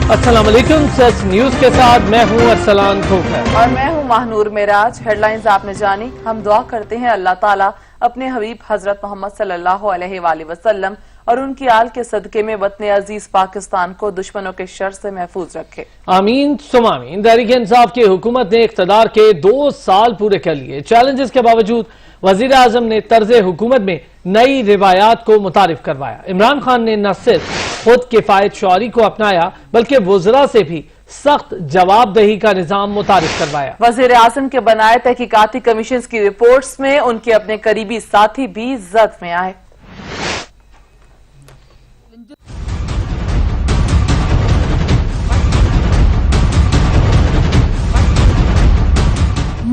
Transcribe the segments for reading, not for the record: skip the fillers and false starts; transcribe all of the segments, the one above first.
السلام علیکم، سچ نیوز کے ساتھ میں ہوں ارسلان کھوکھر اور میں ہوں ماہنور معراج۔ ہیڈ لائنز آپ نے جانی۔ ہم دعا کرتے ہیں اللہ تعالیٰ اپنے حبیب حضرت محمد صلی اللہ علیہ وآلہ وسلم اور ان کی آل کے صدقے میں وطن عزیز پاکستان کو دشمنوں کے شر سے محفوظ رکھے۔ آمین ثم آمین۔ تحریک انصاف کی حکومت نے اقتدار کے 2 سال پورے کر لیے۔ چیلنجز کے باوجود وزیر اعظم نے طرز حکومت میں نئی روایات کو متعارف کروایا۔ عمران خان نے نہ صرف خود کفایت شعاری کو اپنایا بلکہ وزراء سے بھی سخت جواب دہی کا نظام متعارف کروایا۔ وزیر اعظم کے بنائے تحقیقاتی کمیشنز کی رپورٹس میں ان کے اپنے قریبی ساتھی بھی زد میں آئے۔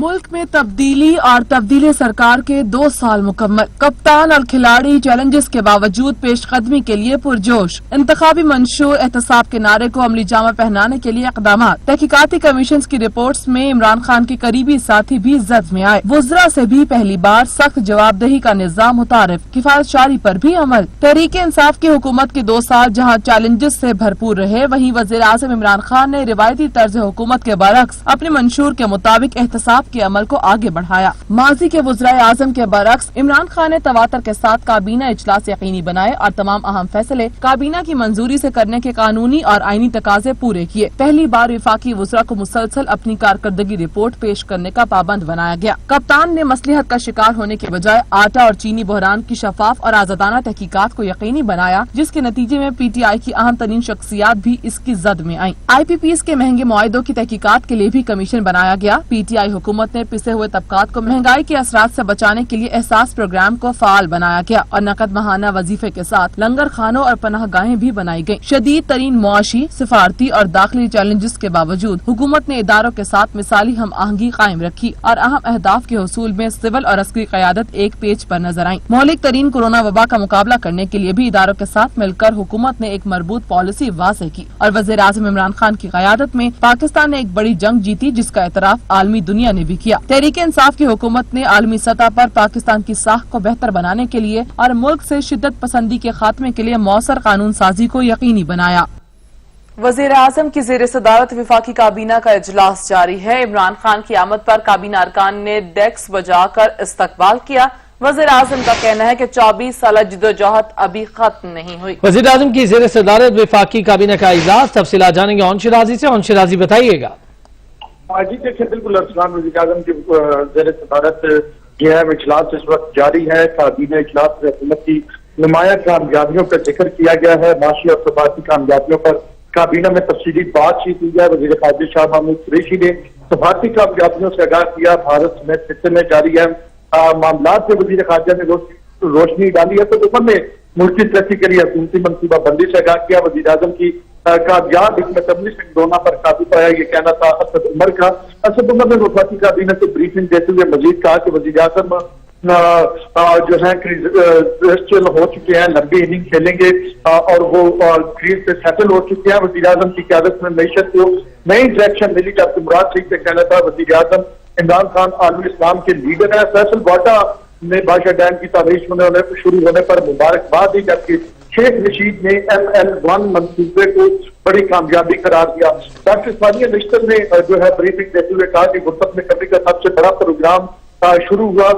ملک میں تبدیلی اور تبدیل سرکار کے 2 سال مکمل۔ کپتان اور کھلاڑی چیلنجز کے باوجود پیش قدمی کے لیے پرجوش۔ انتخابی منشور احتساب کے نعرے کو عملی جامہ پہنانے کے لیے اقدامات۔ تحقیقاتی کمیشنز کی رپورٹس میں عمران خان کے قریبی ساتھی بھی زد میں آئے۔ وزراء سے بھی پہلی بار سخت جواب دہی کا نظام متعارف۔ کفایت شعاری پر بھی عمل۔ تحریک انصاف کی حکومت کے 2 سال جہاں چیلنجز سے بھرپور رہے، وہیں وزیر اعظم عمران خان نے روایتی طرز حکومت کے برعکس اپنے منشور کے مطابق احتساب کے عمل کو آگے بڑھایا۔ ماضی کے وزرائے اعظم کے برعکس عمران خان نے تواتر کے ساتھ کابینہ اجلاس یقینی بنائے اور تمام اہم فیصلے کابینہ کی منظوری سے کرنے کے قانونی اور آئینی تقاضے پورے کیے۔ پہلی بار وفاقی وزراء کو مسلسل اپنی کارکردگی رپورٹ پیش کرنے کا پابند بنایا گیا۔ کپتان نے مصلحت کا شکار ہونے کے بجائے آٹا اور چینی بحران کی شفاف اور آزادانہ تحقیقات کو یقینی بنایا، جس کے نتیجے میں پی ٹی آئی کی اہم ترین شخصیات بھی اس کی زد میں آئیں۔ آئی پی پیز کے مہنگے معاہدوں کی تحقیقات کے لیے بھی کمیشن بنایا گیا۔ پی ٹی آئی حکومت نے پسے ہوئے طبقات کو مہنگائی کے اثرات سے بچانے کے لیے احساس پروگرام کو فعال بنایا گیا اور نقد ماہانہ وظیفے کے ساتھ لنگر خانوں اور پناہ گاہیں بھی بنائی گئیں۔ شدید ترین معاشی، سفارتی اور داخلی چیلنجز کے باوجود حکومت نے اداروں کے ساتھ مثالی ہم آہنگی قائم رکھی اور اہم اہداف کے حصول میں سول اور عسکری قیادت ایک پیج پر نظر آئیں۔ مہلک ترین کورونا وبا کا مقابلہ کرنے کے لیے بھی اداروں کے ساتھ مل کر حکومت نے ایک مربوط پالیسی واضح کی اور وزیر اعظم عمران خان کی قیادت میں پاکستان نے ایک بڑی جنگ جیتی، جس کا اعتراف عالمی دنیا نے بھی کیا۔ تحریک انصاف کی حکومت نے عالمی سطح پر پاکستان کی ساکھ کو بہتر بنانے کے لیے اور ملک سے شدت پسندی کے خاتمے کے لیے مؤثر قانون سازی کو یقینی بنایا۔ وزیر اعظم کی زیر صدارت وفاقی کابینہ کا اجلاس جاری ہے۔ عمران خان کی آمد پر کابینہ ارکان نے ڈیکس بجا کر استقبال کیا۔ وزیر اعظم کا کہنا ہے کہ 24 سالہ جدوجہد ابھی ختم نہیں ہوئی۔ وزیر اعظم کی زیر صدارت وفاقی کابینہ کا اجلاس، تفصیلات جانیں گے شرازی سے۔ شرازی بتائیے گا۔ جی دیکھیں، بالکل ارسلان، وزیر اعظم کی زیر صدارت یہ ہے اجلاس اس وقت جاری ہے۔ کابینہ اجلاس میں حکومت کی نمایاں کامیابیوں کا ذکر کیا گیا ہے۔ معاشی اور سفارتی کامیابیوں پر کابینہ میں تفصیلی بات چیت ہوئی ہے۔ وزیر خارجہ شاہ محمود قریشی نے سفارتی کامیابیوں سے آگاہ کیا۔ بھارت سمیت خطے میں جاری ہے معاملات میں وزیر خارجہ نے روشنی ڈالی ہے۔ تو عمر نے ملکی ترقی کے لیے حکومتی منصوبہ بندی سے آگاہ کیا۔ وزیر اعظم کی کامیاب حکمت عملی سے کورونا پر قابو پایا، یہ کہنا تھا اسد عمر کا۔ اسد عمر نے وفاقی کابینہ کو بریفنگ دیتے ہوئے مزید کہا کہ وزیر اعظم جو ہے کریز ہو چکے ہیں، لمبی اننگ کھیلیں گے اور وہ کریز پہ سیٹل ہو چکے ہیں۔ وزیر اعظم کی قیادت میں معیشت کو نئی ڈائریکشن ملی، جبکہ مراد شیخ سے کہنا تھا وزیر اعظم عمران خان عالمی اسلام کے لیڈر ہیں۔ فیصل واٹا نے بادشاہ ڈیم کی تعمیر شروع ہونے پر مبارکباد دی، جبکہ شیخ رشید نے ML1 منصوبے کو بڑی کامیابی قرار دیا۔ ڈاکٹر ثانیہ نشتر نے جو ہے بریفنگ دیتے ہوئے کہا کہ غربت میں کمی کا سب سے بڑا پروگرام شروع ہوا۔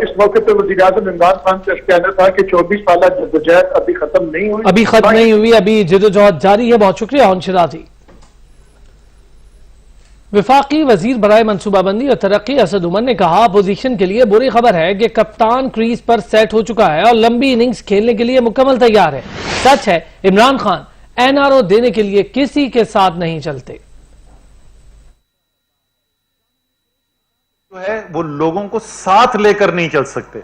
اس موقع پہ وزیر اعظم عمران خان کا کہنا تھا کہ 24 سالہ جدوجہد ابھی ختم نہیں ہوئی، ابھی جدوجہد جاری ہے۔ بہت شکریہ شرازی۔ وفاقی وزیر برائے منصوبہ بندی اور ترقی اسد عمر نے کہا اپوزیشن کے لیے بری خبر ہے کہ کپتان کریز پر سیٹ ہو چکا ہے اور لمبی اننگز کھیلنے کے لیے مکمل تیار ہے۔ سچ ہے عمران خان NRO دینے کے لیے کسی کے ساتھ نہیں چلتے۔ جو ہے وہ لوگوں کو ساتھ لے کر نہیں چل سکتے۔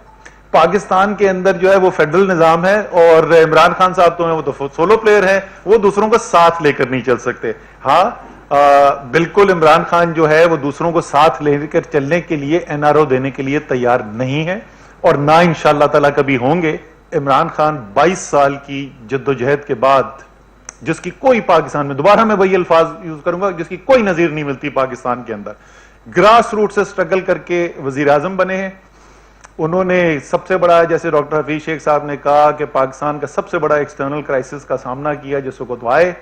پاکستان کے اندر جو ہے وہ فیڈرل نظام ہے اور عمران خان صاحب تو ہیں وہ تو سولو پلیئر ہیں، وہ دوسروں کو ساتھ لے کر نہیں چل سکتے۔ ہاں بالکل عمران خان جو ہے وہ دوسروں کو ساتھ لے کر چلنے کے لیے NRO دینے کے لیے تیار نہیں ہے اور نہ انشاءاللہ تعالیٰ کبھی ہوں گے۔ عمران خان 22 سال کی جدوجہد کے بعد، جس کی کوئی پاکستان میں، دوبارہ میں وہی الفاظ یوز کروں گا، جس کی کوئی نظیر نہیں ملتی پاکستان کے اندر، گراس روٹ سے سٹرگل کر کے وزیر اعظم بنے ہیں۔ انہوں نے سب سے بڑا، جیسے ڈاکٹر حفیظ شیخ صاحب نے کہا کہ پاکستان کا سب سے بڑا ایکسٹرنل کرائسس کا سامنا کیا جس وقت آئے،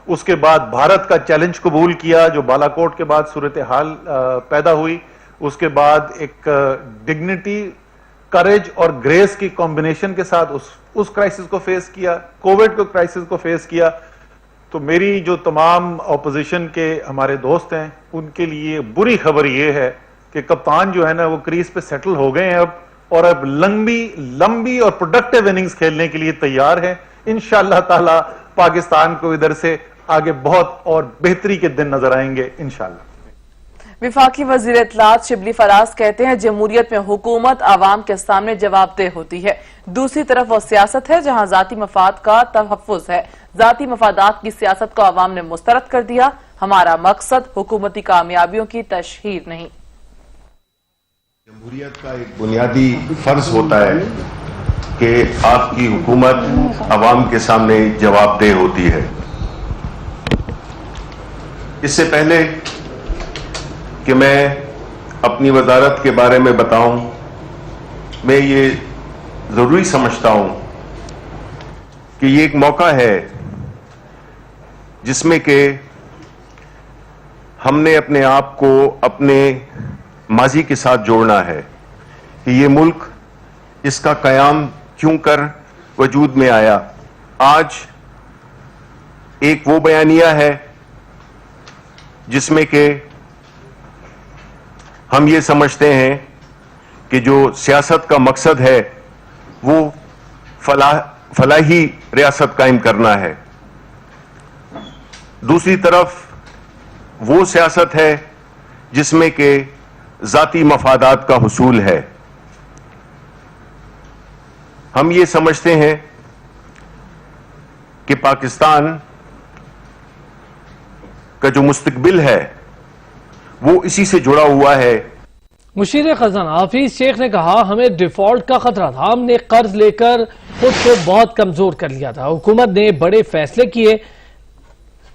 اس کے بعد بھارت کا چیلنج قبول کیا جو بالاکوٹ کے بعد صورتحال پیدا ہوئی, اس کے بعد ایک ڈگنیٹی, کریج اور گریس کی کمبینیشن کے ساتھ اس کرائسس کو فیس کیا, کووڈ کو کرائسس کو فیس کیا. تو میری جو تمام اپوزیشن کے ہمارے دوست ہیں ان کے لیے بری خبر یہ ہے کہ کپتان جو ہے نا وہ کریز پہ سیٹل ہو گئے ہیں اب, اور اب لمبی اور پروڈکٹیو اننگز کھیلنے کے لیے تیار ہیں. انشاءاللہ تعالی پاکستان کو ادھر سے آگے بہت اور بہتری کے دن نظر آئیں گے انشاءاللہ. وفاقی وزیر اطلاعات شبلی فراز کہتے ہیں جمہوریت میں حکومت عوام کے سامنے جواب دہ ہوتی ہے, دوسری طرف وہ سیاست ہے جہاں ذاتی مفاد کا تحفظ ہے. ذاتی مفادات کی سیاست کو عوام نے مسترد کر دیا. ہمارا مقصد حکومتی کامیابیوں کی تشہیر نہیں. جمہوریت کا ایک بنیادی فرض ہوتا ہے کہ آپ کی حکومت عوام کے سامنے جواب دہ ہوتی ہے. اس سے پہلے کہ میں اپنی وزارت کے بارے میں بتاؤں, میں یہ ضروری سمجھتا ہوں کہ یہ ایک موقع ہے جس میں کہ ہم نے اپنے آپ کو اپنے ماضی کے ساتھ جوڑنا ہے کہ یہ ملک, اس کا قیام کیوں کر وجود میں آیا. آج ایک وہ بیانیہ ہے جس میں کہ ہم یہ سمجھتے ہیں کہ جو سیاست کا مقصد ہے وہ فلاحی ریاست قائم کرنا ہے. دوسری طرف وہ سیاست ہے جس میں کہ ذاتی مفادات کا حصول ہے. ہم یہ سمجھتے ہیں کہ پاکستان کا جو مستقبل ہے وہ اسی سے جڑا ہوا ہے. مشیر خزانہ حفیظ شیخ نے کہا ہمیں ڈیفالٹ کا خطرہ تھا, ہم نے قرض لے کر خود کو بہت کمزور کر لیا تھا. حکومت نے بڑے فیصلے کیے,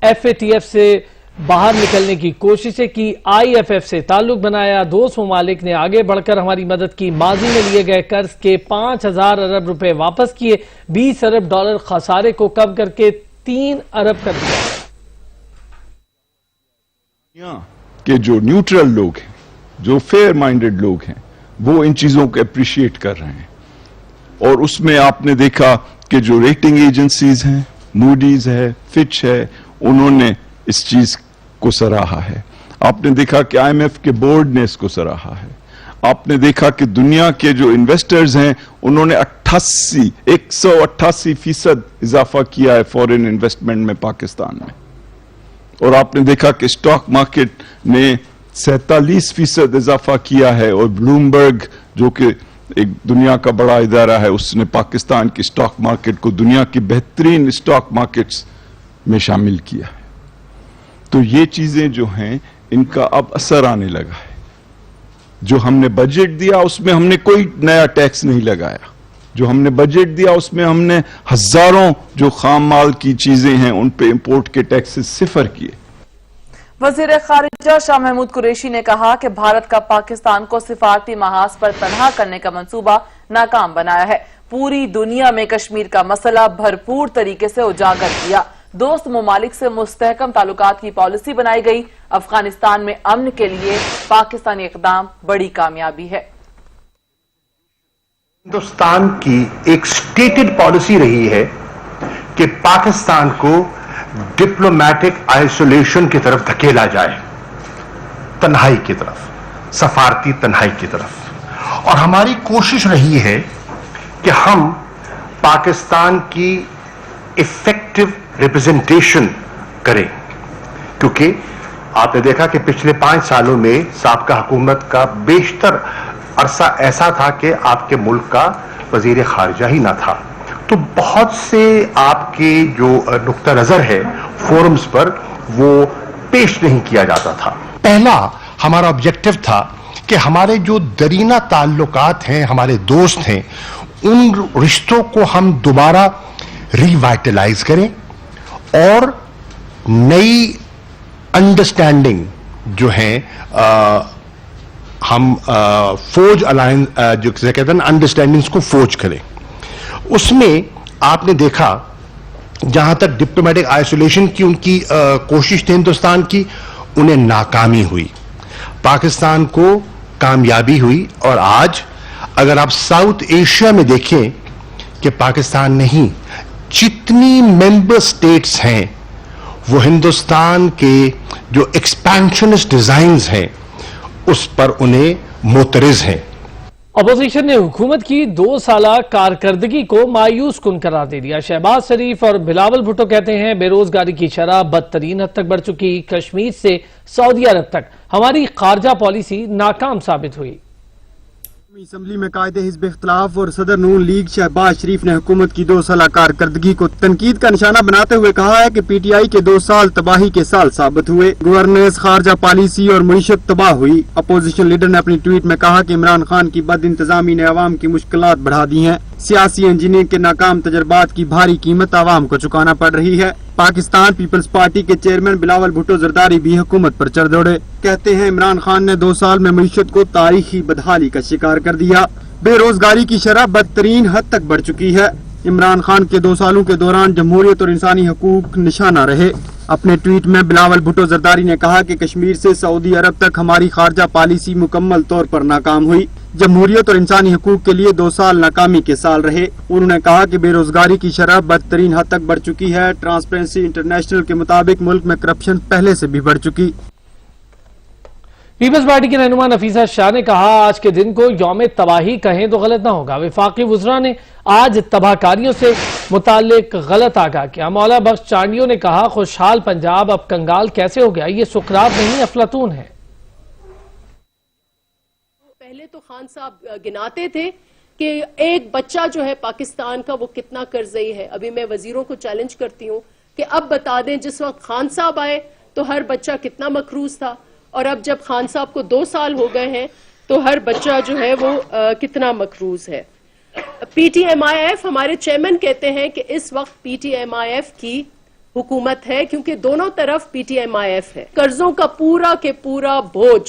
ایف اے ٹی ایف سے باہر نکلنے کی کوششیں کی, آئی ایف ایف سے تعلق بنایا, دوست ممالک نے آگے بڑھ کر ہماری مدد کی, ماضی میں لیے گئے قرض کے 5,000 ارب روپے واپس کیے, 20 ارب ڈالر خسارے کو کم کر کے 3 ارب کر دیا. کہ جو نیوٹرل لوگ ہیں, جو فیئر مائنڈڈ لوگ ہیں, وہ ان چیزوں کو اپریشیٹ کر رہے ہیں. اور اس میں آپ نے دیکھا کہ جو ریٹنگ ایجنسیز ہیں, موڈیز ہے, فچ ہے, انہوں نے اس چیز کو سراہا ہے. آپ نے دیکھا کہ آئی ایم ایف کے بورڈ نے اس کو سراہا ہے. آپ نے دیکھا کہ دنیا کے جو انویسٹرز ہیں انہوں نے 188% اضافہ کیا ہے فورن انویسٹمنٹ میں پاکستان میں. اور آپ نے دیکھا کہ اسٹاک مارکیٹ نے 47% اضافہ کیا ہے, اور بلومبرگ جو کہ ایک دنیا کا بڑا ادارہ ہے اس نے پاکستان کی اسٹاک مارکیٹ کو دنیا کی بہترین اسٹاک مارکیٹس میں شامل کیا ہے. تو یہ چیزیں جو ہیں ان کا اب اثر آنے لگا ہے. جو ہم نے بجٹ دیا اس میں ہم نے کوئی نیا ٹیکس نہیں لگایا. جو ہم نے بجٹ دیا اس میں ہم نے ہزاروں جو خام مال کی چیزیں ہیں ان پہ امپورٹ کے ٹیکسز صفر کیے. وزیر خارجہ شاہ محمود قریشی نے کہا کہ بھارت کا پاکستان کو سفارتی محاذ پر تنہا کرنے کا منصوبہ ناکام بنایا ہے. پوری دنیا میں کشمیر کا مسئلہ بھرپور طریقے سے اجاگر کیا. دوست ممالک سے مستحکم تعلقات کی پالیسی بنائی گئی. افغانستان میں امن کے لیے پاکستانی اقدام بڑی کامیابی ہے. ہندوستان کی ایک سٹیٹڈ پالیسی رہی ہے کہ پاکستان کو ڈپلومیٹک آئسولیشن کی طرف دھکیلا جائے, تنہائی کی طرف, سفارتی تنہائی کی طرف. اور ہماری کوشش رہی ہے کہ ہم پاکستان کی ایفیکٹو ریپرزنٹیشن کریں, کیونکہ آپ نے دیکھا کہ پچھلے 5 سالوں میں سابقہ حکومت کا بیشتر عرصہ ایسا تھا کہ آپ کے ملک کا وزیر خارجہ ہی نہ تھا. تو بہت سے آپ کے جو نقطہ نظر ہے فورمز پر وہ پیش نہیں کیا جاتا تھا. پہلا ہمارا آبجیکٹو تھا کہ ہمارے جو درینہ تعلقات ہیں, ہمارے دوست ہیں, ان رشتوں کو ہم دوبارہ ری وائٹلائز کریں اور نئی انڈرسٹینڈنگ جو ہیں ہم فوج الائنس جو کہتے ہیں انڈرسٹینڈنگز کو فوج کریں. اس میں آپ نے دیکھا जहां तक डिप्लोमेटिक आइसोलेशन की उनकी कोशिश थी हिंदुस्तान की, उन्हें नाकामी हुई, पाकिस्तान को कामयाबी हुई। और आज अगर आप साउथ एशिया में देखें कि पाकिस्तान नहीं, जितनी मेंबर स्टेट्स हैं वो हिंदुस्तान के जो एक्सपेंशनिस्ट डिजाइन्स हैं उस पर उन्हें मोतरिज हैं। अपोजिशन ने हुकूमत की 2 साला कारकर्दगी को मायूस कुन करार दे दिया। शहबाज शरीफ और बिलावल भुट्टो कहते हैं बेरोजगारी की शरह बदतरीन हद तक बढ़ चुकी, कश्मीर से सऊदी अरब तक हमारी खारजा पॉलिसी नाकाम साबित हुई। असम्बली में कायदे हिज़्ब इख्तिलाफ और सदर नून लीग शहबाज शरीफ ने हुकूमत की 2 साला कारकर्दगी को तनकीद का निशाना बनाते हुए कहा है कि पीटीआई के 2 साल तबाही के साल साबित हुए। गवर्नेंस, खारजा पॉलिसी और मईशत तबाह हुई। अपोजिशन लीडर ने अपनी ट्वीट में कहा कि इमरान खान की बद इंतजामी ने अवाम की मुश्किलात बढ़ा दी हैं। सियासी इंजीनियरिंग के नाकाम तजर्बात की भारी कीमत आवाम को चुकाना पड़ रही है। पाकिस्तान पीपल्स पार्टी के चेयरमैन बिलावल भुट्टो जरदारी भी हुकूमत पर चढ़ दौड़े। कहते हैं इमरान खान ने 2 साल में मईशत को तारीखी बदहाली का शिकार कर दिया। बेरोजगारी की शरह बदतरीन हद तक बढ़ चुकी है। इमरान खान के 2 सालों के दौरान जमहूरियत और इंसानी हकूक निशाना रहे। अपने ट्वीट में बिलावल भुट्टो जरदारी ने कहा कि कश्मीर से सऊदी अरब तक हमारी खारजा पॉलिसी मुकम्मल तौर पर नाकाम हुई। जमहूरियत और इंसानी हकूक के लिए 2 साल नाकामी के साल रहे। उन्होंने कहा कि बेरोजगारी की शरह बदतरीन हद तक बढ़ चुकी है। ट्रांसपेरेंसी इंटरनेशनल के मुताबिक मुल्क में करप्शन पहले से भी बढ़ चुकी। पीपल्स पार्टी के रहनुमा नफीसा शाह ने कहा आज के दिन को यौम तबाही कहें तो गलत ना होगा। वफाकी वुज़रा ने आज तबाहकारियों से मुतालिक गलत आगाह किया। मौला बख्श चांडियों ने कहा खुशहाल पंजाब अब कंगाल कैसे हो गया, ये सुकरात नहीं अफलातून है। पहले तो खान साहब गिनाते थे कि एक बच्चा जो है पाकिस्तान का वो कितना कर्जई है। अभी मैं वजीरों को चैलेंज करती हूँ कि अब बता दें जिस वक्त खान साहब आए तो हर बच्चा कितना मकरूज था, और अब जब खान साहब को 2 साल हो गए हैं तो हर बच्चा जो है वो कितना मकरूज है। PTMIF हमारे चेयरमैन कहते हैं कि इस वक्त PTMIF की हुकूमत है क्योंकि दोनों तरफ PTMIF है। कर्जों का पूरा के पूरा बोझ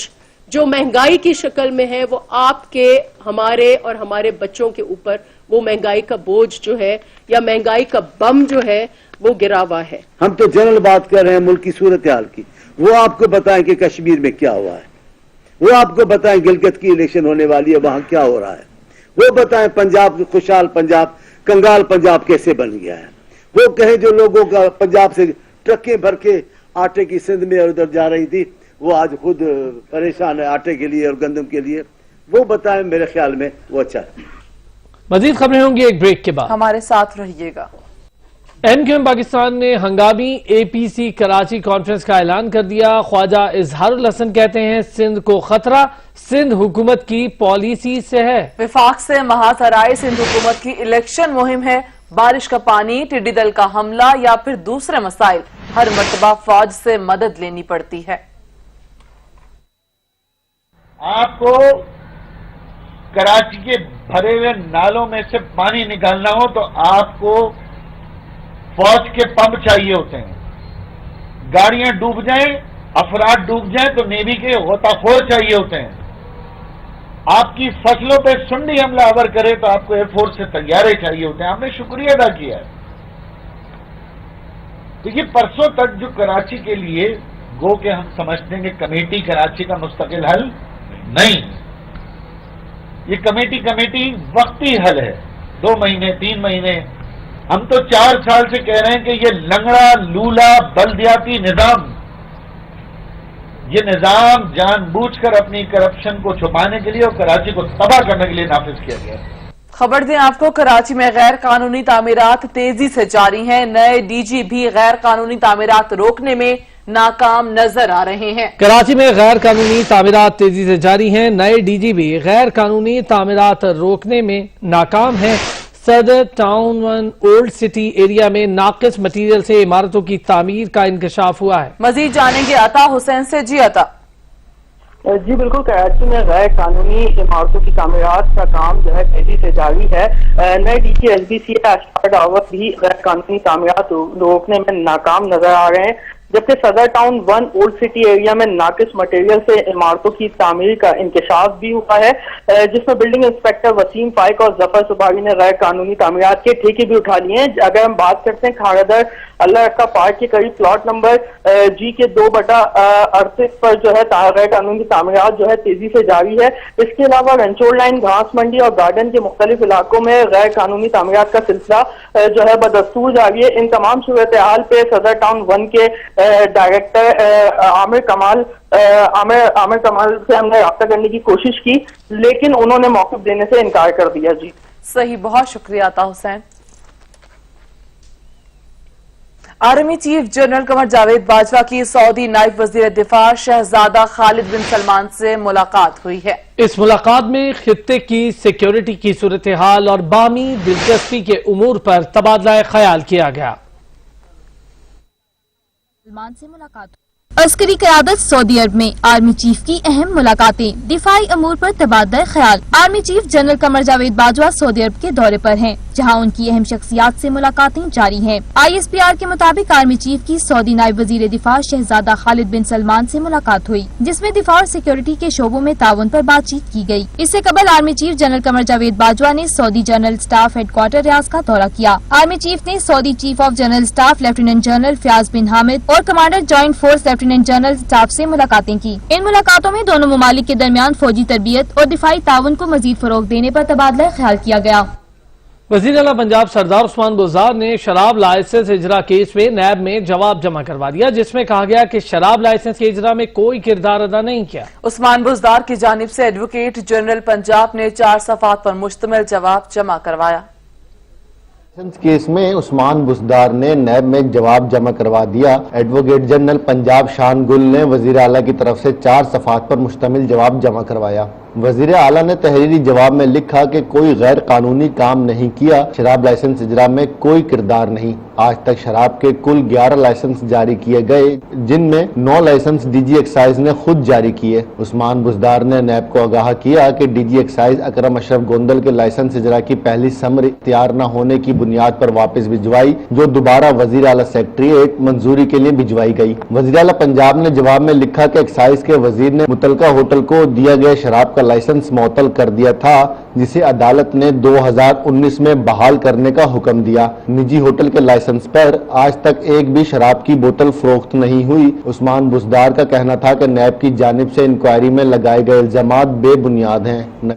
जो महंगाई की शक्ल में है वो आपके, हमारे और हमारे बच्चों के ऊपर वो महंगाई का बोझ जो है या महंगाई का बम जो है वो गिरा हुआ है। हम तो जनरल बात कर रहे हैं मुल्क की सूरत हाल की। वो आपको बताएं कि कश्मीर में क्या हुआ है, वो आपको बताएं गिलगित की इलेक्शन होने वाली है वहां क्या हो रहा है, वो बताएं पंजाब, खुशहाल पंजाब कंगाल पंजाब कैसे बन गया है। वो कहें जो लोगों का पंजाब से ट्रकें भर के आटे की सिंध में उधर जा रही थी वो आज खुद परेशान है आटे के लिए और गंदम के लिए, वो बताएं। मेरे ख्याल में वो अच्छा है। मजीद खबरें होंगी एक ब्रेक के बाद, हमारे साथ रहिएगा। MQM पाकिस्तान ने हंगामी APC कराची कॉन्फ्रेंस का ऐलान कर दिया। ख्वाजा इजहारुल हसन कहते हैं सिंध को खतरा सिंध हुकूमत की पॉलिसी से है। विफाक से महासराय सिंध हुकूमत की इलेक्शन मुहिम है। बारिश का पानी, टिड्डी दल का हमला या फिर दूसरे मसाइल, हर मर्तबा फौज से मदद लेनी पड़ती है। आपको कराची के भरे हुए नालों में से पानी निकालना हो तो आपको फौज के पंप चाहिए होते हैं। गाड़ियां डूब जाएं, अफराद डूब जाएं तो नेवी के गोताखोर चाहिए होते हैं। आपकी फसलों पे सुंडी हमलावर करे तो आपको एयरफोर्स से तैयारे चाहिए होते हैं। आपने शुक्रिया अदा किया है। तो ये परसों तक जो कराची के लिए गो के हम समझते हैं कि कमेटी कराची का मुस्तकिल हल नहीं, ये कमेटी वक्ती हल है, 2 महीने 3 महीने। हम तो 4 साल से कह रहे हैं कि ये लंगड़ा लूला बल्दियाती निजाम, ये निजाम जानबूझकर अपनी करप्शन को छुपाने के लिए और कराची को तबाह करने के लिए नाफिज किया गया। खबर दें आपको, कराची में गैर कानूनी तामीरात तेजी से जारी हैं। नए DG भी गैर कानूनी तामीरात रोकने में नाकाम नजर आ रहे हैं। कराची में गैर कानूनी तामीरात तेजी से जारी हैं। नए DG भी गैर कानूनी तामीरात रोकने में नाकाम हैं। सदर टाउन 1 ओल्ड सिटी एरिया में नाकिस मटीरियल से इमारतों की तामीर का इंकशाफ हुआ है। मजीद जानेंगे अता हुसैन से। जी अता। जी बिल्कुल, कराची में गैर कानूनी इमारतों की तामीरात का काम जो है तेजी से जारी है। नए DG SBC भी गैर कानूनी तामीरात रोकने में नाकाम नजर आ रहे हैं। जबकि सदर टाउन 1 ओल्ड सिटी एरिया में नाकिस मटेरियल से इमारतों की तामीर का इंकशाफ भी हुआ है, जिसमें बिल्डिंग इंस्पेक्टर वसीम फाइक और जफर सुबारी ने गैर कानूनी तामीरात के ठेके भी उठा लिए हैं। अगर हम बात करते हैं खागदर अल्लाह रखा पार्क के करीब प्लॉट नंबर जी के 2/38 पर जो है गैर कानूनी तामीरात जो है तेजी से जारी है। इसके अलावा रंचोड़ लाइन, घास मंडी और गार्डन के मुख्तलिफ इलाकों में गैर कानूनी तामीरात का सिलसिला जो है बदस्तूर जारी है। इन तमाम सूरत हाल पे सदर टाउन 1 के डायरेक्टर आमिर कमाल से हमने रब्ता करने की कोशिश की, लेकिन उन्होंने मौक़िफ़ देने से इनकार कर दिया। जी सही, बहुत शुक्रिया अता Hussain. Army chief general Qamar Javed Bajwa की सऊदी नायब वजीर दिफा शहजादा खालिद बिन सलमान से मुलाकात हुई है। इस मुलाकात में खित्ते की सिक्योरिटी की सूरत हाल और बामी दिलचस्पी के उमूर पर तबादला ख्याल किया गया। सलमान से मुलाकात। अस्करी क़यादत सऊदी अरब में आर्मी चीफ की अहम मुलाकातें, दिफाई अमूर पर तबादला ख्याल। Army chief general Qamar Javed Bajwa Saudi अरब के दौरे पर हैं, जहां उनकी अहम शख्सियात से मुलाकातें जारी हैं। ISPR के मुताबिक आर्मी चीफ की सऊदी नायब वजीर दिफा शहजादा खालिद बिन सलमान से मुलाकात हुई, जिसमें दिफा और सिक्योरिटी के शोबों में ताउन पर बातचीत की गई। इससे कबल army chief general Qamar Javed Bajwa ने Saudi general staff headquarters Riyadh का दौरा किया। आर्मी चीफ ने Saudi chief of general staff lieutenant general Fayyad bin Hamid और commander joint force lieutenant general staff से मुलाकातें की। इन मुलाकातों में दोनों ममालिक के दरमियान फौजी तरबियत और दिफाई ताउन को मजीद फरोग देने पर तबादला ख्याल किया गया। वज़ीर आला पंजाब सरदार उस्मान बुज़दार ने शराब लाइसेंस इजरा केस में नैब में जवाब जमा करवा दिया, जिसमें कहा गया कि शराब लाइसेंस के इजरा में कोई किरदार अदा नहीं किया। उस्मान बुज़दार की जानिब से एडवोकेट जनरल पंजाब ने 4 सफ़ात पर मुश्तमिल जवाब जमा करवाया। केस में उस्मान बुज़दार ने नैब में जवाब जमा करवा दिया। एडवोकेट जनरल पंजाब शान गुल ने वज़ीर आला की तरफ से 4 सफ़ात पर मुश्तमिल जवाब जमा करवाया। वज़ीर आला ने तहरीरी जवाब में लिखा कि कोई गैर कानूनी काम नहीं किया, शराब लाइसेंस इजरा में कोई किरदार नहीं। आज तक शराब के कुल 11 लाइसेंस जारी किए गए, जिनमें 9 लाइसेंस DG एक्साइज ने खुद जारी किए। उस्मान बुज़दार ने नैब को आगाह किया कि DG एक्साइज अकरम अशरफ गोंदल के लाइसेंस इजरा की पहली समरी तैयार न होने की बुनियाद पर वापस भिजवाई, जो दोबारा वज़ीर आला सेक्रेटेरिएट मंजूरी के लिए भिजवाई गई। वज़ीर आला पंजाब ने जवाब में लिखा कि एक्साइज के वजीर ने मुतलका होटल को दिया गया शराब लाइसेंस मुअत्तल कर दिया था, जिसे अदालत ने 2019 में बहाल करने का हुक्म दिया। निजी होटल के लाइसेंस पर आज तक एक भी शराब की बोतल फरोख्त नहीं हुई। उस्मान बुज़दार का कहना था कि नैब की जानिब से इंक्वायरी में लगाए गए इल्जामात बेबुनियाद हैं।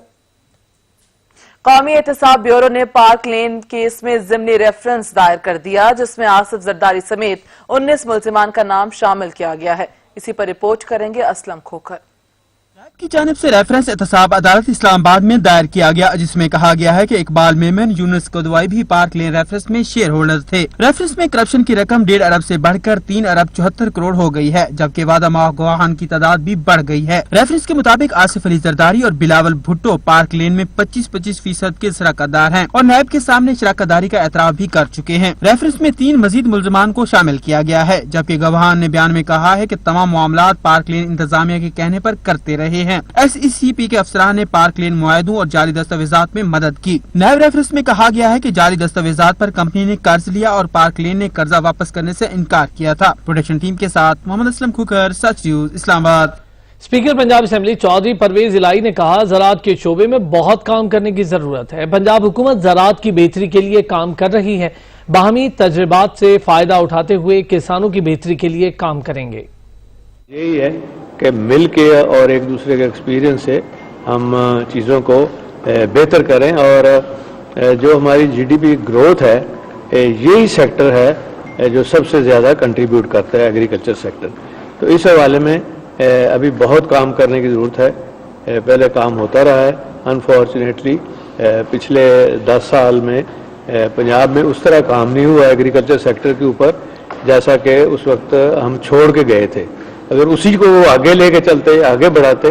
कौमी एहतसाब ब्यूरो ने पार्क लेन केस में ज़िमनी रेफरेंस दायर कर दिया, जिसमें आसिफ जरदारी समेत 19 मुल्जिमान का नाम शामिल किया गया है। इसी पर रिपोर्ट करेंगे असलम खोखर। की जानिब से रेफरेंस एहतसाब अदालत इस्लामाबाद में दायर किया गया, जिसमें कहा गया है कि इकबाल मेमन, यूनुस कोदवाई भी पार्क लेन रेफरेंस में शेयर होल्डर थे। रेफरेंस में करप्शन की रकम 1.5 अरब से बढ़कर 3 अरब 74 करोड़ हो गई है, जबकि वादा गवाहान की तादाद भी बढ़ गई है। रेफरेंस के मुताबिक आसिफ अली जरदारी और बिलावल भुट्टो पार्क लेन में 25% के शराकतदार हैं और नैब के सामने शराकतदारी का एतराफ भी कर चुके हैं। रेफरेंस में 3 मजीद मुल्जमान को शामिल किया गया है, जबकि गवाहान ने बयान में कहा है कि तमाम मामलात पार्क लेन इंतजामिया के कहने पर करते रहे हैं। SECP के अफसरान ने पार्क लेन मुआहदों और जाली दस्तावेजात में मदद की। नैब रेफरेंस में कहा गया है कि जाली दस्तावेजात पर कंपनी ने कर्ज लिया और पार्क लेन ने कर्जा वापस करने से इनकार किया था। प्रोडक्शन टीम के साथ Mohammad Aslam Khokhar, Such news, Islamabad. Speaker Punjab assembly Chaudhry Pervaiz Elahi ने कहा, ज़राअत के शोबे में बहुत काम करने की जरूरत है। पंजाब हुकूमत ज़राअत की बेहतरी के लिए काम कर रही है। बाहमी तजर्बात से फायदा उठाते हुए किसानों की बेहतरी के लिए काम करेंगे। यही है कि मिल के और एक दूसरे के एक्सपीरियंस से हम चीज़ों को बेहतर करें और जो हमारी GDP ग्रोथ है, यही सेक्टर है जो सबसे ज़्यादा कंट्रीब्यूट करता है, एग्रीकल्चर सेक्टर। तो इस हवाले में अभी बहुत काम करने की ज़रूरत है। पहले काम होता रहा है, अनफॉर्चुनेटली पिछले 10 साल में पंजाब में उस तरह काम नहीं हुआ एग्रीकल्चर सेक्टर के ऊपर, जैसा कि उस वक्त हम छोड़ के गए थे। अगर उसी को वो आगे लेके चलते, आगे बढ़ाते,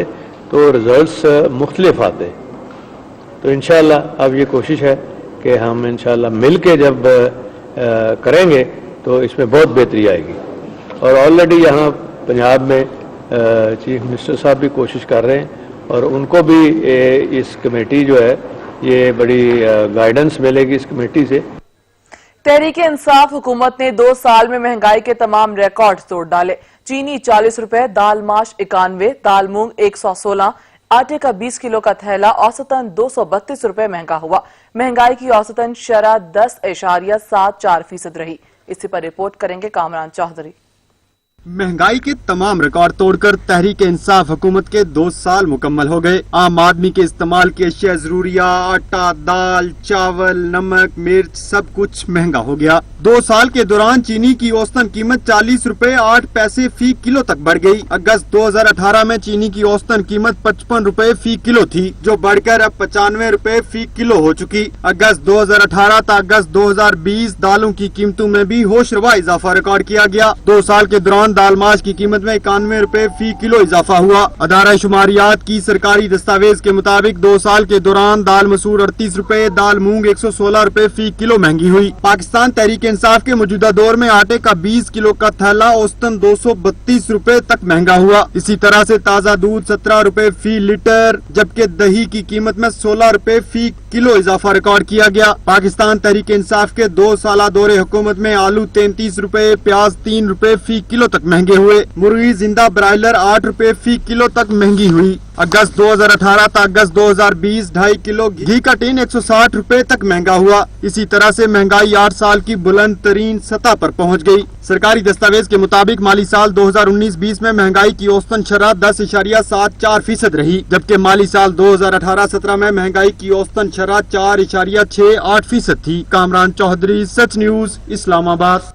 तो रिजल्ट्स मुख्तलिफ आते। तो इंशाअल्लाह अब ये कोशिश है कि हम इंशाअल्लाह मिल के जब करेंगे तो इसमें बहुत बेहतरी आएगी। और ऑलरेडी यहाँ पंजाब में चीफ मिनिस्टर साहब भी कोशिश कर रहे हैं और उनको भी इस कमेटी जो है, ये बड़ी गाइडेंस मिलेगी इस कमेटी से। तहरीक इंसाफ हुकूमत ने 2 साल में महंगाई के तमाम रिकॉर्ड तोड़ डाले। चीनी 40 रुपए, दाल माश 91, दाल मूंग 116, आटे का 20 किलो का थैला औसतन 232 रुपए महंगा हुआ। महंगाई की औसतन शरह 10.74% रही। इसी पर रिपोर्ट करेंगे कामरान चौधरी। महंगाई के तमाम रिकॉर्ड तोड़कर तहरीक इंसाफ हुकूमत के 2 साल मुकम्मल हो गए। आम आदमी के इस्तेमाल की अशिया जरूरिया, आटा, दाल, चावल, नमक, मिर्च सब कुछ महंगा हो गया। 2 साल के दौरान चीनी की औसतन कीमत 40 रुपए 8 पैसे फी किलो तक बढ़ गई। अगस्त 2018 में चीनी की औसतन कीमत 55 रुपए फी किलो थी, जो बढ़कर अब 95 रुपए फी किलो हो चुकी। अगस्त 2018 तक अगस्त 2020 दालों की कीमतों में भी होशरवा इजाफा रिकॉर्ड किया गया। 2 साल के दौरान दाल माश की कीमत में 91 रुपए फी किलो इजाफा हुआ। अदारा शुमारियात की सरकारी दस्तावेज के मुताबिक 2 साल के दौरान दाल मसूर 38 रुपए, दाल मूंग 116 रुपए फी किलो महंगी हुई। पाकिस्तान तहरीक इंसाफ के मौजूदा दौर में आटे का 20 किलो का थैला औसतन 232 रुपए तक महंगा हुआ। इसी तरह से ताज़ा दूध 17 रुपए फी लीटर, जबकि दही की कीमत में 16 रुपए फी किलो इजाफा रिकॉर्ड किया गया। पाकिस्तान तहरीक इंसाफ के 2 साल दौरे हुकूमत में आलू 33 रुपए, प्याज 3 रुपए फी किलो तक महंगे हुए। मुर्गी जिंदा ब्रायलर 8 रुपए फी किलो तक महंगी हुई। अगस्त 2018 तक अगस्त 2020 2.5 किलो घी का टीन 160 रुपए तक महंगा हुआ। इसी तरह से महंगाई 8 साल की बुलंद तरीन सतह पर पहुंच गई। सरकारी दस्तावेज के मुताबिक माली साल 2019-20 में महंगाई की औसतन शरह 10.74% रही, जबकि माली साल 2018-17 में महंगाई की औसतन शरह 4.68% थी। कामरान चौधरी, सच न्यूज, इस्लामाबाद।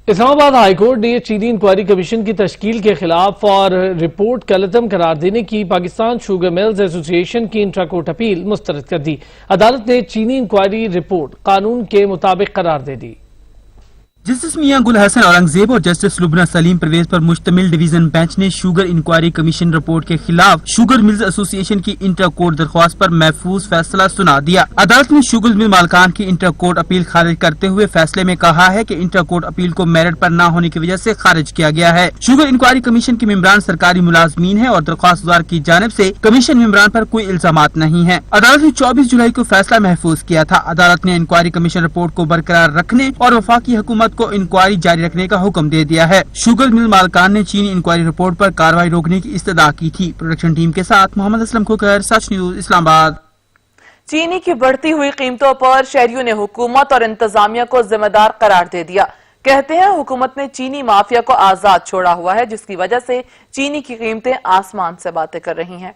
इस्लामाबाद हाईकोर्ट ने चीनी इंक्वायरी कमीशन की तश्कील के खिलाफ और रिपोर्ट कलअदम करार देने की पाकिस्तान शुगर मिल्स एसोसिएशन की इंट्रा कोर्ट अपील मुस्तरद कर दी। अदालत ने चीनी इंक्वायरी रिपोर्ट कानून के मुताबिक करार दे दी। जस्टिस मियां गुल हसन औरंगजेब और जस्टिस लुबना सलीम परवेज पर मुश्तमिल डिवीजन बेंच ने शुगर इंक्वायरी कमीशन रिपोर्ट के खिलाफ शुगर मिल्स एसोसिएशन की इंटर कोर्ट दरख्वास्त पर महफूज फैसला सुना दिया। अदालत ने शुगर मिल मालकान की इंटर कोर्ट अपील खारिज करते हुए फैसले में कहा है कि इंटर कोर्ट अपील को मेरिट पर न होने की वजह से खारिज किया गया है। शुगर इंक्वायरी कमीशन के मेम्बरान सरकारी मुलाजमीन है और दरख्वास्तदार की जानिब से कमीशन मेम्बरान पर कोई इल्जामात नहीं है। अदालत ने 24 जुलाई को फैसला महफूज किया था। अदालत ने इंक्वायरी कमीशन रिपोर्ट को बरकरार रखने और वफाकी हुकूमत को इंक्वायरी जारी रखने का हुक्म दे दिया है। शुगर मिल मालकान ने चीनी इंक्वायरी रिपोर्ट पर कार्रवाई रोकने की इस्तदा की थी। प्रोडक्शन टीम के साथ मोहम्मद असलम खोकर, सच न्यूज, इस्लामाबाद। चीनी की बढ़ती हुई कीमतों पर शहरियों ने हुकूमत और इंतजामिया को जिम्मेदार करार दे दिया। कहते हैं हुकूमत ने चीनी माफिया को आजाद छोड़ा हुआ है, जिसकी वजह से चीनी की कीमतें आसमान से बातें कर रही हैं।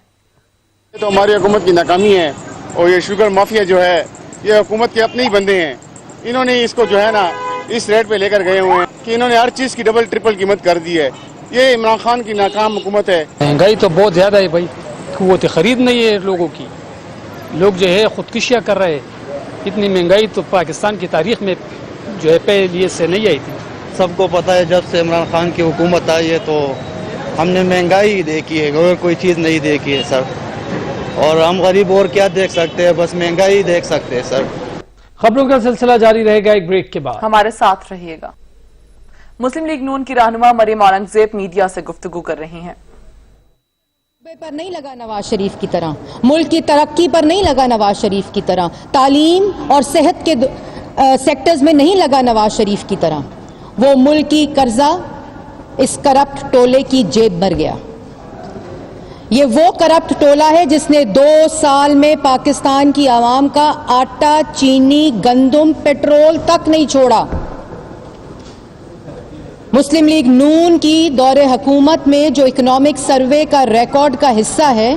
तो हमारी हुकूमत की नाकामी है और ये शुगर माफिया जो है ये हुकूमत के अपने ही बंदे हैं। इन्होंने इसको जो है ना इस रेट पे लेकर गए हुए हैं कि इन्होंने हर चीज की डबल ट्रिपल कीमत कर दी है। ये इमरान खान की नाकाम हुकूमत है। महंगाई तो बहुत ज्यादा है भाई, कुव्वत खरीद नहीं है लोगों की। लोग जो है खुदकुशियाँ कर रहे हैं। इतनी महंगाई तो पाकिस्तान की तारीख में जो है पहले से नहीं आई थी। सबको पता है जब से इमरान खान की हुकूमत आई है तो हमने महंगाई देखी है और कोई चीज़ नहीं देखी है सर। और हम गरीब और क्या देख सकते हैं, बस महंगाई देख सकते हैं सर। खबरों का सिलसिला जारी रहेगा एक ब्रेक के बाद। हमारे साथ रहिएगा। मुस्लिम लीग नून की रहनुमा मरीम औरंगजेब मीडिया से गुफ्तगू कर रही हैं। पर नहीं लगा नवाज शरीफ की तरह, मुल्क की तरक्की पर नहीं लगा नवाज शरीफ की तरह, तालीम और सेहत के सेक्टर्स में नहीं लगा नवाज शरीफ की तरह। वो मुल्क की कर्जा इस करप्ट टोले की जेब भर गया। ये वो करप्ट टोला है जिसने 2 साल में पाकिस्तान की आवाम का आटा, चीनी, गंदम, पेट्रोल तक नहीं छोड़ा। मुस्लिम लीग नून की दौरे हुकूमत में जो इकोनॉमिक सर्वे का रिकॉर्ड का हिस्सा है,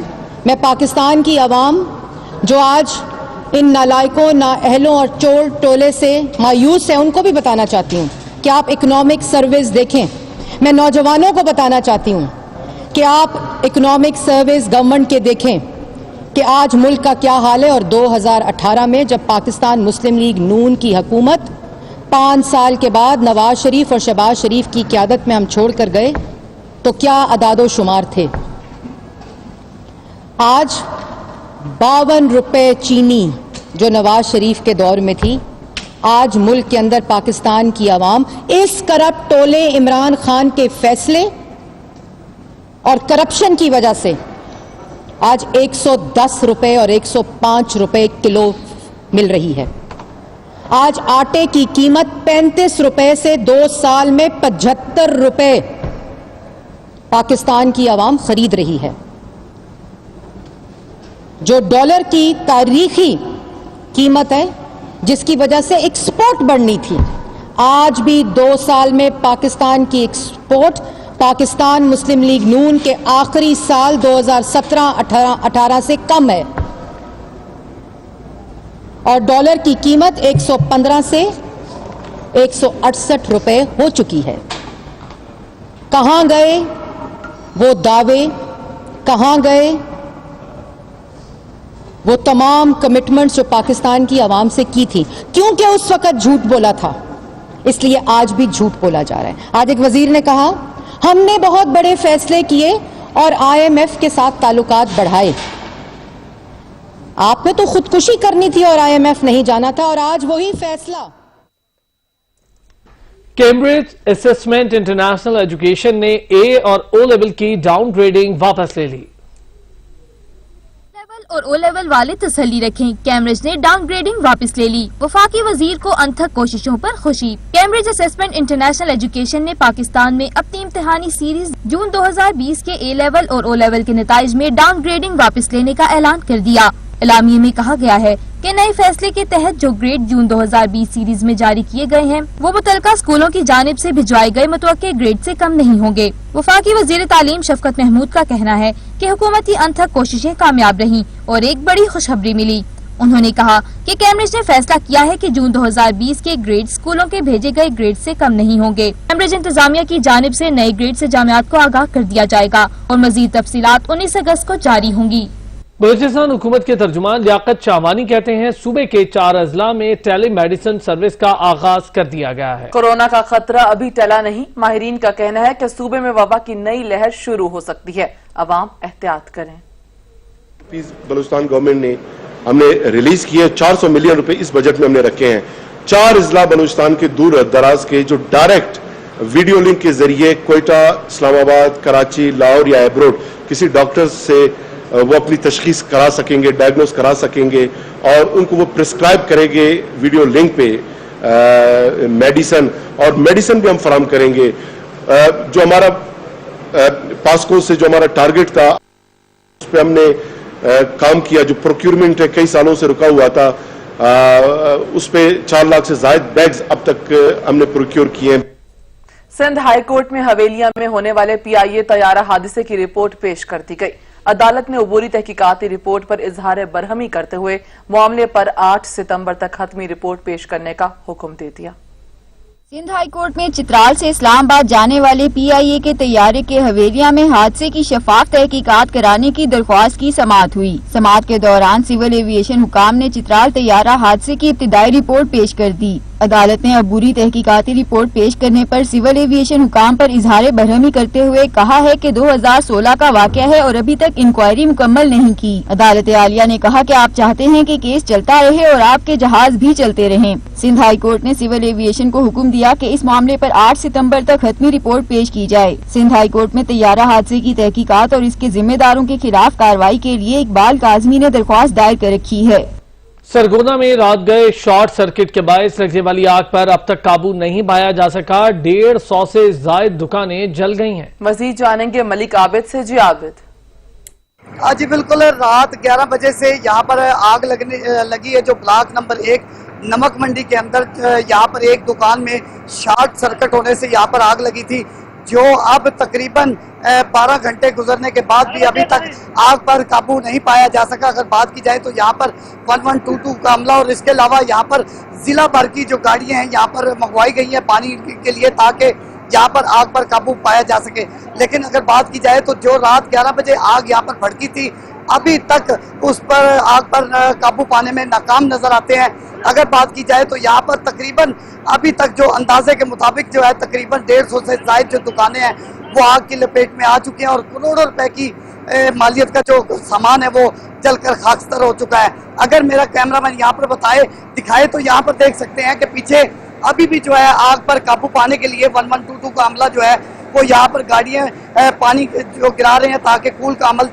मैं पाकिस्तान की आवाम जो आज इन नालायकों, नाअहलों और चोर टोले से मायूस है, उनको भी बताना चाहती हूँ कि आप इकोनॉमिक सर्विस देखें। मैं नौजवानों को बताना चाहती हूँ कि आप इकोनॉमिक सर्विस गवर्नमेंट के देखें कि आज मुल्क का क्या हाल है। और 2018 में जब पाकिस्तान मुस्लिम लीग नून की हुकूमत 5 साल के बाद नवाज शरीफ और शहबाज शरीफ की क़यादत में हम छोड़ कर गए तो क्या अदादो शुमार थे। आज 52 रुपए चीनी जो नवाज शरीफ के दौर में थी, आज मुल्क के अंदर पाकिस्तान की आवाम इस करप्ट टोले इमरान खान के फैसले और करप्शन की वजह से आज 110 रुपए और 105 रुपए किलो मिल रही है। आज आटे की कीमत 35 रुपए से 2 साल में 75 रुपए पाकिस्तान की आवाम खरीद रही है। जो डॉलर की तारीखी कीमत है जिसकी वजह से एक्सपोर्ट बढ़नी थी, आज भी 2 साल में पाकिस्तान की एक्सपोर्ट पाकिस्तान मुस्लिम लीग नून के आखिरी साल 2017-18 से कम है और डॉलर की कीमत 115 से 168 रुपए हो चुकी है। कहां गए वो दावे, कहां गए वो तमाम कमिटमेंट्स जो पाकिस्तान की आवाम से की थी? क्योंकि उस वक्त झूठ बोला था, इसलिए आज भी झूठ बोला जा रहा है। आज एक वजीर ने कहा हमने बहुत बड़े फैसले किए और IMF के साथ ताल्लुकात बढ़ाए। आपने तो खुदकुशी करनी थी और IMF नहीं जाना था, और आज वही फैसला। कैम्ब्रिज असेसमेंट इंटरनेशनल एजुकेशन ने A और O लेवल की डाउन ग्रेडिंग वापस ले ली। और O लेवल वाले तसल्ली रखें, कैम्ब्रिज ने डाउन ग्रेडिंग वापस ले ली। वफाकी वजीर को अनथक कोशिशों पर खुशी। कैम्ब्रिज असेसमेंट इंटरनेशनल एजुकेशन ने पाकिस्तान में अपनी इम्तिहानी सीरीज जून 2020 के A लेवल और O लेवल के नताइज में डाउन ग्रेडिंग वापस लेने का ऐलान कर दिया। एलामिये में कहा गया है कि नए फैसले के तहत जो ग्रेड जून 2020 सीरीज में जारी किए गए हैं वो मुतलका स्कूलों की जानिब से भिजवाए गए मुतवक्के ग्रेड से कम नहीं होंगे। वफाकी वजीर तालीम शफकत महमूद का कहना है कि हुकूमती अनथक कोशिशें कामयाब रहीं और एक बड़ी खुशखबरी मिली। उन्होंने कहा कि कैम्ब्रिज ने फैसला किया है कि जून 2020 के ग्रेड स्कूलों के भेजे गए ग्रेड से कम नहीं होंगे। कैम्ब्रिज इंतजामिया की जानिब से नए ग्रेड से जामियात को आगाह कर दिया जाएगा और मजीद तफसीलात 19 अगस्त को जारी होंगी। बलूचिस्तान हुकूमत के तर्जुमान लियाकत शाहवानी कहते हैं सूबे के 4 अजला में टेली मेडिसिन सर्विस का आगाज कर दिया गया है। कोरोना का खतरा अभी टला नहीं। माहिरीन का कहना है कि सूबे में वबा की नई लहर शुरू हो सकती है। अवाम एहतियात करें। बलूचिस्तान गवर्नमेंट ने हमने रिलीज किए 400 मिलियन रुपए इस बजट में हमने रखे हैं। 4 अजला बलूचिस्तान के दूर दराज के जो डायरेक्ट वीडियो लिंक के जरिए कोयटा, इस्लामाबाद, कराची, लाहौर या एब्रोड किसी डॉक्टर से वो अपनी तशखीस करा सकेंगे, डायग्नोस करा सकेंगे और उनको वो प्रिस्क्राइब करेंगे वीडियो लिंक पे मेडिसिन, और मेडिसिन भी हम फराम करेंगे। जो हमारा पासको से जो हमारा टारगेट था उस पर हमने काम किया। जो प्रोक्यूरमेंट है कई सालों से रुका हुआ था, उस पे 4 लाख से ज्यादा बैग्स अब तक हमने प्रोक्यूर किए। सिंध हाई कोर्ट में हवेलिया में होने वाले PIA तैयारा हादसे की रिपोर्ट पेश कर दी गई। अदालत ने अबूरी तहकीकाती रिपोर्ट पर इजहार बरहमी करते हुए मामले पर 8 सितंबर तक खत्मी रिपोर्ट पेश करने का हुक्म दे दिया। सिंध हाई कोर्ट में चित्राल से इस्लामाबाद जाने वाले PIA के तैयारे के हवेलिया में हादसे की शफाफ तहकीकात कराने की दरख्वास्त की समाअत हुई। समाअत के दौरान सिविल एविएशन हुकाम ने चित्राल तैयारा हादसे की इब्तिदाई रिपोर्ट पेश कर दी। अदालत ने अबूरी तहकीकाती रिपोर्ट पेश करने पर सिविल एविएशन हुकाम पर इजहार बरहमी करते हुए कहा है कि 2016 का वाकया है और अभी तक इंक्वायरी मुकम्मल नहीं की। अदालत आलिया ने कहा कि आप चाहते हैं कि केस चलता रहे और आपके जहाज भी चलते रहें। सिंध हाई कोर्ट ने सिविल एविएशन को हुक्म दिया कि इस मामले पर 8 सितंबर तक खत्मी रिपोर्ट पेश की जाए। सिंध हाई कोर्ट में तैयारा हादसे की तहकीकात और इसके जिम्मेदारों के खिलाफ कार्रवाई के लिए इकबाल काजमी ने दरख्वास्त दायर कर रखी है। सरगोदा में रात गए शॉर्ट सर्किट के बायस लगने वाली आग पर अब तक काबू नहीं पाया जा सका। 150 से ज्यादा दुकानें जल गई हैं। मजीद जानेंगे मलिक आबिद से। जी आबिद। आज बिल्कुल रात 11 बजे से यहाँ पर आग लगी है जो ब्लॉक नंबर 1 नमक मंडी के अंदर। यहाँ पर एक दुकान में शॉर्ट सर्किट होने से यहाँ पर आग लगी थी, जो अब तकरीबन 12 घंटे गुजरने के बाद भी अभी तक आग पर काबू नहीं पाया जा सका। अगर बात की जाए तो यहाँ पर 1122 का अमला और इसके अलावा यहाँ पर जिला भर की जो गाड़ियां हैं यहाँ पर मंगवाई गई हैं पानी के लिए, ताकि यहाँ पर आग पर काबू पाया जा सके। लेकिन अगर बात की जाए तो जो रात 11 बजे आग यहाँ पर भड़की थी, अभी तक उस पर आग पर काबू पाने में नाकाम नजर आते हैं। अगर बात की जाए तो यहाँ पर तकरीबन अभी तक जो अंदाजे के मुताबिक जो है तकरीबन 150 से ज्यादा जो दुकानें हैं वो आग की लपेट में आ चुकी हैं और करोड़ों रुपए की मालियत का जो सामान है वो जलकर खाकस्तर हो चुका है। अगर मेरा कैमरामैन यहाँ पर दिखाए तो यहाँ पर देख सकते हैं कि पीछे अभी भी जो है आग पर काबू पाने के लिए 1122 का अमला जो है वो यहाँ पर गाड़ियां पानी जो गिरा रहे हैं ताकि कूल का अमल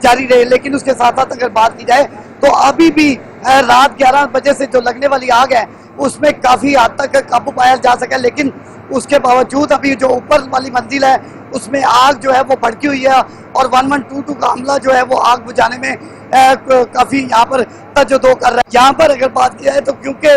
जारी रहे। लेकिन उसके साथ साथ अगर बात की जाए तो अभी भी रात 11 बजे से जो लगने वाली आग है उसमें काफ़ी हद तक काबू पाया जा सका, लेकिन उसके बावजूद अभी जो ऊपर वाली मंजिल है उसमें आग जो है वो भड़की हुई है और 1122 का अमला जो है वो आग बुझाने में काफ़ी यहाँ पर तजदो कर रहा है। यहाँ पर अगर बात की जाए तो क्योंकि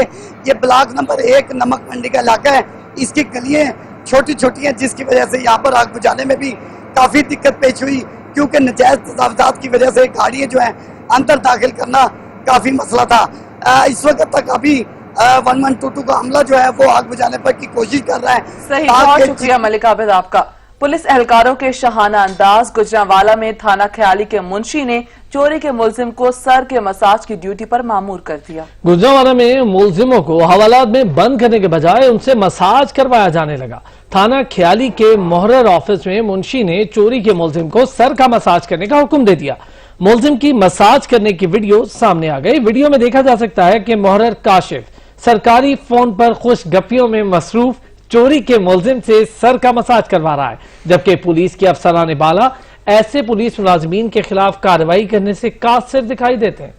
ये ब्लॉक नंबर 1 नमक मंडी का इलाका है, इसकी गलियाँ छोटी छोटी हैं, जिसकी वजह से यहाँ पर आग बुझाने में भी काफ़ी दिक्कत पेश हुई, क्योंकि नजायज तजावुज़ात की वजह से गाड़ियाँ जो हैं अंदर दाखिल करना काफ़ी मसला था। इस वक्त तक अभी 1122 का अमला जो है वो आग बुझाने पर की कोशिश कर रहा है। सही, बहुत शुक्रिया मलिक आबिद आपका। पुलिस एहलकारों के शहाना अंदाज। गुजरांवाला में थाना ख्याली के मुंशी ने चोरी के मुलजिम को सर के मसाज की ड्यूटी पर मामूर कर दिया। गुजरांवाला में मुलजिमों को हवालात में बंद करने के बजाय उनसे मसाज करवाया जाने लगा। थाना ख्याली के मोहर्रर ऑफिस में मुंशी ने चोरी के मुलजिम को सर का मसाज करने का हुक्म दे दिया। मुलजिम की मसाज करने की वीडियो सामने आ गई। वीडियो में देखा जा सकता है कि मोहर्रर काशिफ सरकारी फोन पर खुश गप्पियों में मसरूफ चोरी के मुलजिम से सर का मसाज करवा रहा है, जबकि पुलिस के अफसरान बाला ऐसे पुलिस मुलाजमीन के खिलाफ कार्रवाई करने से कासिर दिखाई देते हैं।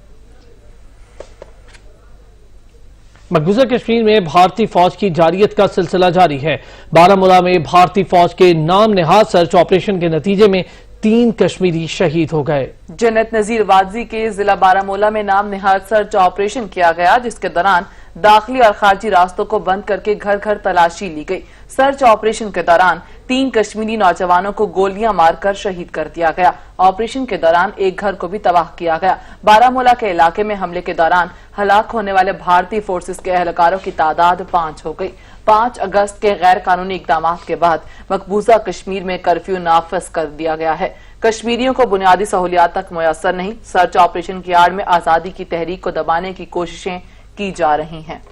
मकबूजा कश्मीर में भारतीय फौज की जारियत का सिलसिला जारी है। बारामूला में भारतीय फौज के नाम नेहाद सर्च ऑपरेशन के नतीजे में 3 कश्मीरी शहीद हो गए। जन्नत नजीर वाजी के जिला बारामूला में नाम नेहाद सर्च ऑपरेशन किया गया, जिसके दौरान दाखिली और खारजी रास्तों को बंद करके घर घर तलाशी ली गई। सर्च ऑपरेशन के दौरान 3 कश्मीरी नौजवानों को गोलियां मारकर शहीद कर दिया गया। ऑपरेशन के दौरान एक घर को भी तबाह किया गया। बारामूला के इलाके में हमले के दौरान हलाक होने वाले भारतीय फोर्सेस के एहलकारों की तादाद 5 हो गई। 5 अगस्त के गैर कानूनी इकदाम के बाद मकबूजा कश्मीर में कर्फ्यू नाफिज कर दिया गया है। कश्मीरियों को बुनियादी सहूलियात तक मुयस्सर नहीं। सर्च ऑपरेशन की आड़ में आजादी की तहरीक को दबाने की कोशिशें की जा रही हैं।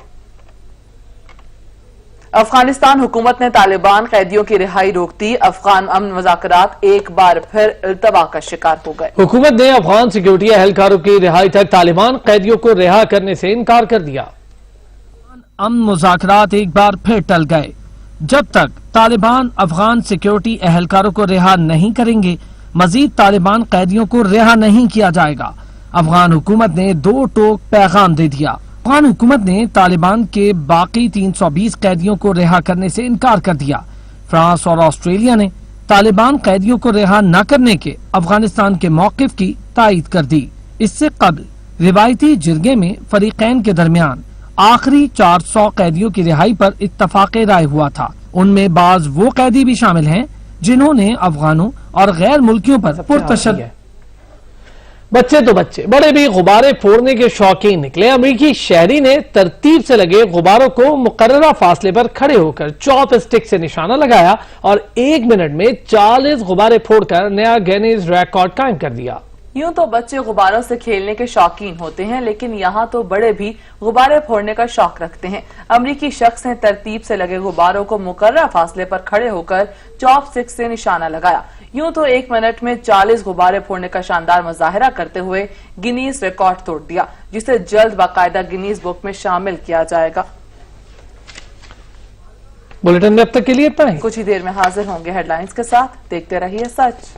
अफगानिस्तान हुकूमत ने तालिबान कैदियों की रिहाई रोक दी। अफगान अमन मुज़ाकरात एक बार फिर इल्तवा का शिकार हो गए। हुकूमत ने अफगान सिक्योरिटी एहलकारों की रिहाई तक तालिबान कैदियों को रिहा करने से इनकार कर दिया। अमन मुज़ाकरात एक बार फिर टल गए। जब तक तालिबान अफगान सिक्योरिटी एहलकारों को रिहा नहीं करेंगे, मजीद तालिबान कैदियों को रिहा नहीं किया जाएगा। अफगान हुकूमत ने 2 टोक पैगाम दे दिया। अफगान हुकूमत ने तालिबान के बाकी 320 कैदियों को रिहा करने से इनकार कर दिया। फ्रांस और ऑस्ट्रेलिया ने तालिबान कैदियों को रिहा न करने के अफगानिस्तान के मौकिफ की तायीद कर दी। इससे कबल रिवायती जिरगे में फरीकैन के दरमियान आखिरी 400 कैदियों की रिहाई पर इत्तफाक राय हुआ था। उनमें बाज वो कैदी भी शामिल हैं जिन्होंने अफगानों और गैर मुल्कियों पर पुरतशद्दुद। बच्चे तो बच्चे, बड़े भी गुब्बारे फोड़ने के शौकीन निकले। अमेरिकी शहरी ने तरतीब से लगे गुब्बारों को मुकर्ररा फासले पर खड़े होकर चॉप स्टिक से निशाना लगाया और 1 मिनट में 40 गुब्बारे फोड़कर नया गिनीज रिकॉर्ड कायम कर दिया। यूं तो बच्चे गुब्बारों से खेलने के शौकीन होते हैं, लेकिन यहाँ तो बड़े भी गुब्बारे फोड़ने का शौक रखते हैं। अमरीकी शख्स ने तरतीब से लगे गुब्बारों को मुकर्रर फासले पर खड़े होकर चॉप स्टिक से निशाना लगाया। यूं तो 1 मिनट में 40 गुब्बारे फोड़ने का शानदार मुजाहिरा करते हुए गिनीज रिकॉर्ड तोड़ दिया, जिसे जल्द बाकायदा गिनीज बुक में शामिल किया जाएगा। बुलेटिन में अब तक के लिए इतना ही। कुछ ही देर में हाजिर होंगे हेडलाइंस के साथ। देखते रहिए सच।